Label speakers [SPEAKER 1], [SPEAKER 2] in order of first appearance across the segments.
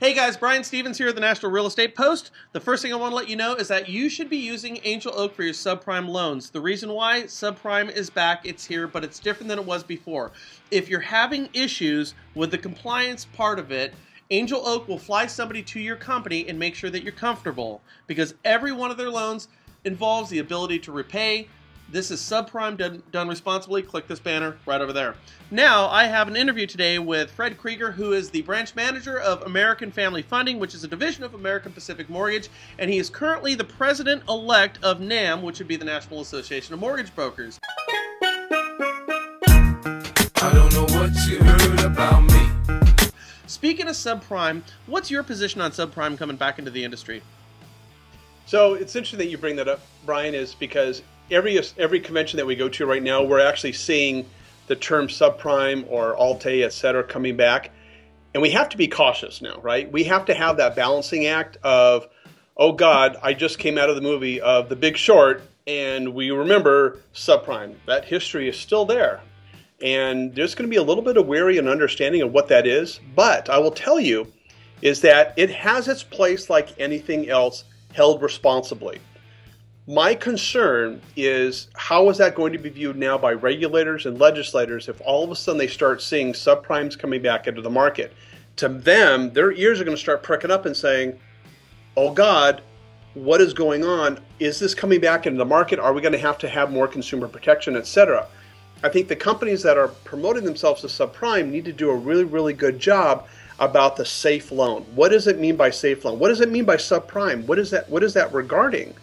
[SPEAKER 1] Hey guys, Brian Stevens here at the National Real Estate Post. The first thing I want to let you know is that you should be using Angel Oak for your subprime loans. The reason why, subprime is back, it's here, but it's different than it was before. If you're having issues with the compliance part of it, Angel Oak will fly somebody to your company and make sure that you're comfortable, because every one of their loans involves the ability to repay. This is subprime done responsibly. Click this banner right over there. Now, I have an interview today with Fred Kreger, who is the branch manager of American Family Funding, which is a division of American Pacific Mortgage, and he is currently the president-elect of NAMB, which would be the National Association of Mortgage Brokers.
[SPEAKER 2] I don't know what you heard about me.
[SPEAKER 1] Speaking of subprime, what's your position on subprime coming back into the industry?
[SPEAKER 3] So it's interesting that you bring that up, Brian, is because every convention that we go to right now, we're actually seeing the term subprime or Alt-A, et cetera, coming back. And we have to be cautious now, right? We have to have that balancing act of, oh God, I just came out of the movie of The Big Short, and we remember subprime. That history is still there. And there's going to be a little bit of worry and understanding of what that is. But I will tell you is that it has its place like anything else held responsibly. My concern is, how is that going to be viewed now by regulators and legislators if all of a sudden they start seeing subprimes coming back into the market? To them, their ears are going to start pricking up and saying, oh God, what is going on? Is this coming back into the market? Are we going to have more consumer protection, etc.? I think the companies that are promoting themselves as subprime need to do a really, really good job about the safe loan. What does it mean by safe loan? What does it mean by subprime? What is that regarding?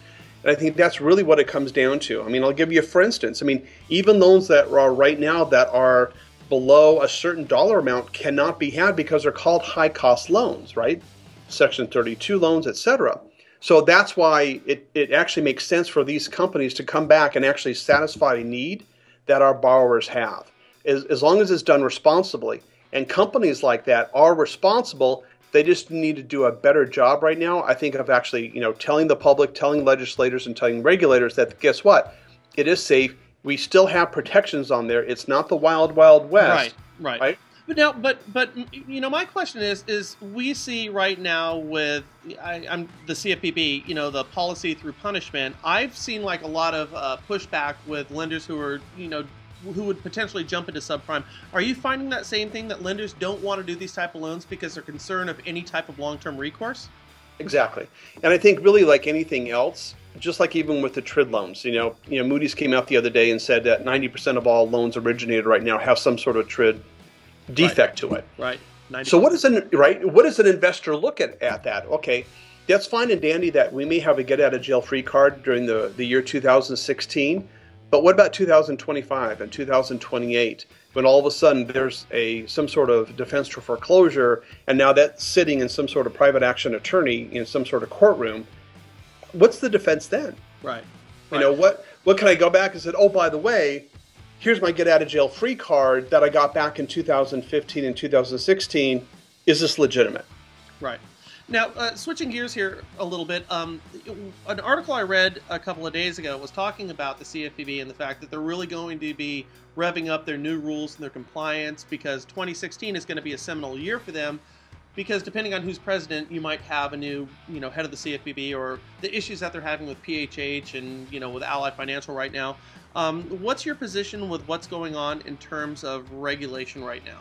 [SPEAKER 3] And I think that's really what it comes down to. I mean, I'll give you for instance. I mean, even loans that are right now that are below a certain dollar amount cannot be had because they're called high-cost loans, right? Section 32 loans, etc. So that's why it actually makes sense for these companies to come back and actually satisfy a need that our borrowers have, as long as it's done responsibly. And companies like that are responsible. They just need to do a better job right now, I think, of actually, telling the public, telling legislators, and telling regulators that, guess what? It is safe. We still have protections on there. It's not the wild, wild west. Right.
[SPEAKER 1] But now, my question is we see right now with I'm the CFPB, the policy through punishment. I've seen like a lot of pushback with lenders who are, who would potentially jump into subprime. Are you finding that same thing, that lenders don't want to do these type of loans because they're concerned of any type of long-term recourse?
[SPEAKER 3] Exactly. And I think really like anything else, just like even with the TRID loans, Moody's came out the other day and said that 90% of all loans originated right now have some sort of TRID defect to it.
[SPEAKER 1] Right.
[SPEAKER 3] So what does an investor look at that? Okay, that's fine and dandy that we may have a get out of jail free card during the year 2016. But what about 2025 and 2028, when all of a sudden there's some sort of defense for foreclosure, and now that's sitting in some sort of private action attorney in some sort of courtroom? What's the defense then?
[SPEAKER 1] Right.
[SPEAKER 3] What can I go back and say, oh, by the way, here's my get out of jail free card that I got back in 2015 and 2016. Is this legitimate?
[SPEAKER 1] Right. Now, switching gears here a little bit, an article I read a couple of days ago was talking about the CFPB and the fact that they're really going to be revving up their new rules and their compliance, because 2016 is going to be a seminal year for them, because depending on who's president, you might have a new, head of the CFPB, or the issues that they're having with PHH and, with Ally Financial right now. What's your position with what's going on in terms of regulation right now?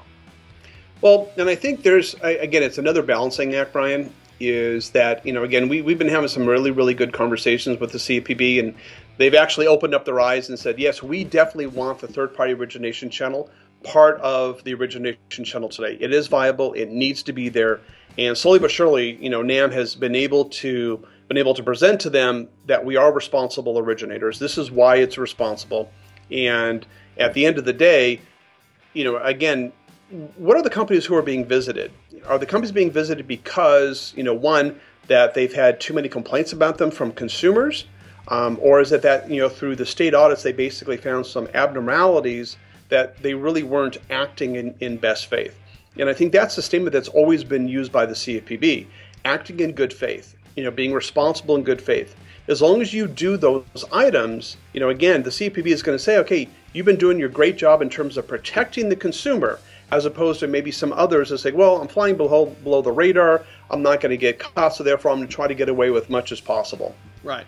[SPEAKER 3] Well, and I think there's, again, it's another balancing act, Brian, is that, again, we've been having some really, really good conversations with the CFPB, and they've actually opened up their eyes and said, yes, we definitely want the third-party origination channel part of the origination channel today. It is viable. It needs to be there. And slowly but surely, NAMB has been able to present to them that we are responsible originators. This is why it's responsible. And at the end of the day, again, what are the companies who are being visited? Are the companies being visited because, one, that they've had too many complaints about them from consumers? Or is it that, through the state audits, they basically found some abnormalities that they really weren't acting in best faith? And I think that's the statement that's always been used by the CFPB, acting in good faith, being responsible in good faith. As long as you do those items, again, the CFPB is going to say, okay, you've been doing your great job in terms of protecting the consumer. as opposed to maybe some others that say, well, I'm flying below the radar, I'm not going to get caught, so therefore I'm going to try to get away with much as possible.
[SPEAKER 1] Right.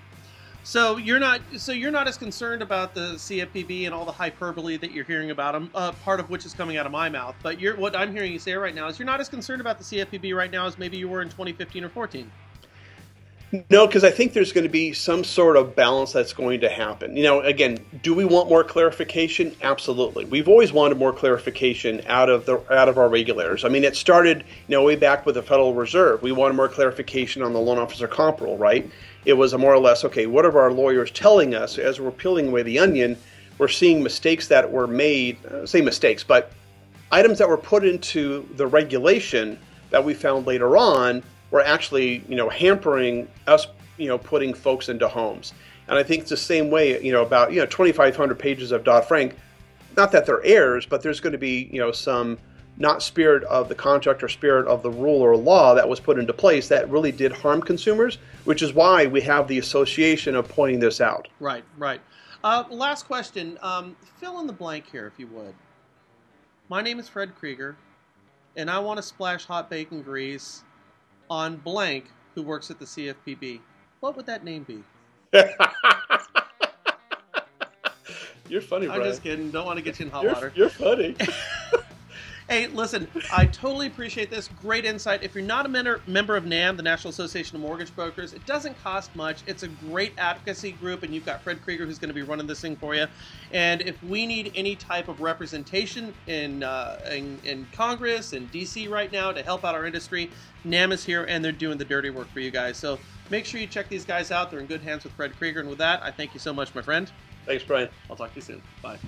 [SPEAKER 1] So you're not as concerned about the CFPB and all the hyperbole that you're hearing about them, part of which is coming out of my mouth. But what I'm hearing you say right now is you're not as concerned about the CFPB right now as maybe you were in 2015 or 14.
[SPEAKER 3] No, because I think there's going to be some sort of balance that's going to happen. You know, again, do we want more clarification? Absolutely. We've always wanted more clarification out of our regulators. I mean, it started, you know, way back with the Federal Reserve. We wanted more clarification on the loan officer comp rule, right? It was a more or less, okay, what are our lawyers telling us as we're peeling away the onion? We're seeing mistakes that were made, say mistakes, but items that were put into the regulation that we found later on were actually, you know, hampering us, you know, putting folks into homes. And I think it's the same way, you know, about, you know, 2,500 pages of Dodd-Frank. Not that they're errors, but there's going to be, you know, some not spirit of the contract or spirit of the rule or law that was put into place that really did harm consumers, which is why we have the association of pointing this out.
[SPEAKER 1] Right, right. Last question. Fill in the blank here, if you would. My name is Fred Kreger, and I want to splash hot bacon grease on blank who works at the CFPB. What would that name be?
[SPEAKER 3] You're funny, Brian.
[SPEAKER 1] I'm just kidding. Don't want to get you in hot water.
[SPEAKER 3] You're funny.
[SPEAKER 1] Hey, listen, I totally appreciate this. Great insight. If you're not a member of NAMB, the National Association of Mortgage Brokers, it doesn't cost much. It's a great advocacy group, and you've got Fred Kreger who's going to be running this thing for you. And if we need any type of representation in Congress and D.C. right now to help out our industry, NAMB is here, and they're doing the dirty work for you guys. So make sure you check these guys out. They're in good hands with Fred Kreger. And with that, I thank you so much, my friend.
[SPEAKER 3] Thanks, Brian.
[SPEAKER 1] I'll talk to you soon. Bye.